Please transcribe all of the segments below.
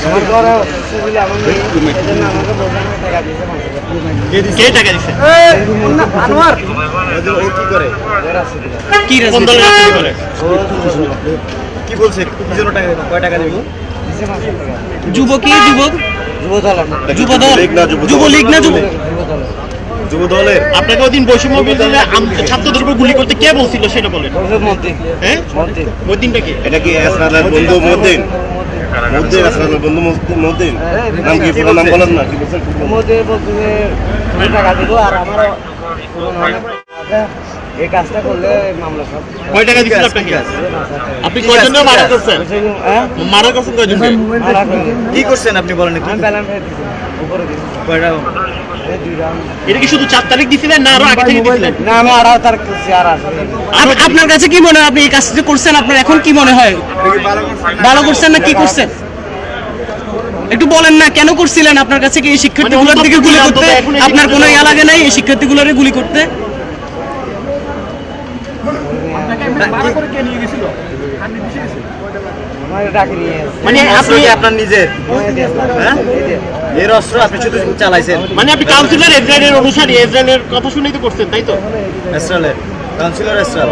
আমার ঘরে সুবিধা আমার নেই, এজন্য আমাকে বললাম টাকা দিয়েছে 5,000 কে টাকা দিছে? আনোয়ার ও কি করে? কি কোন দলের রাজনীতি করে? কি বলছে? কি জন্য টাকা দেবে? কয় টাকা দেবে? দিয়েছে 5,000 টাকা। যুবক কি যুবক? যুবদল যুবদল? যুবলীগ না যুবক? যুবদল যুব দলের আপনাকে ওদিন বৈষম্য বিরোধী ছাত্রদের উপর গুলি করতে কে বলছিল সেটা বলেন। মধ্যে হ্যাঁ? মধ্যে ওদিনটা কি? এটা কি আসরালের বন্ধু মদ্দিন? মদ্দিন আসরালের বন্ধু মদ্দিন? নাম কি? পুরো নাম বলেন না, কি বলছেন? মধ্যে বলতে যে তুমি টাকা দিব আর আমারও এই কাজটা করলে মামলা সব কয় টাকা দিছিল আপনাকে? আপনি কয়জন মারা করছেন? মারা করছেন কয়জনকে? কি করছেন আপনি বলেন একটু? আমি ব্যালেন্স দিয়েছি উপরে দিয়েছি কয়টা? এই 2 রাউন্ড। এটা কি শুধু 4 তারিখ দিছিলেন না আরো আগে থেকে দিছিলেন? না আমি 18 তারিখ করছি আর আসলে আপনার কাছে কি মনে হয় আপনি এই কাজটা করছেন? আপনার এখন কি মনে হয়? ভালো করছেন না কি করছেন? একটু বলেন না কেন করছিলেন? আপনার কাছে কি এই শিক্ষার্থীগুলোর দিকে গুলি করতে আপনার কোনো ইয়া লাগে নাই? এই শিক্ষার্থীগুলোরে গুলি করতে? আমার ডাকি নিয়ে এসেছে মানে আপনি আপনার নিজের হ্যাঁ? এর অস্ত্র আপনি শুধু চালাইছেন? মানে আপনি কাউন্সিলর ইসরায়েলের অনুসারী, ইসরায়েলের কথা শুনেই তো করছেন তাই তো? এসরালের কাউন্সিলর এসরাল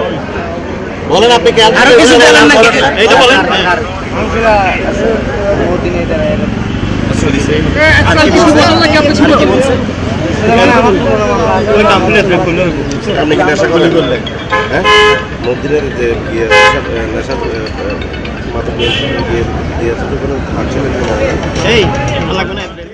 বলেন আপনি কি আরো কিছু বলেন না? এইটা বলেন। আমরা দিনে দাঁড়ায় আর কি বলছেন? মানে আমার পুরোনো মামলা আছে। ওই নাম শুনে আপনি বললেন। আপনি কি নেশা করলে করলেন? হ্যাঁ, মন্দিরের যে নেশা মাথা দিয়ে দিয়েছে তো কোনো ফাংশনের কোনো এই লাগবে না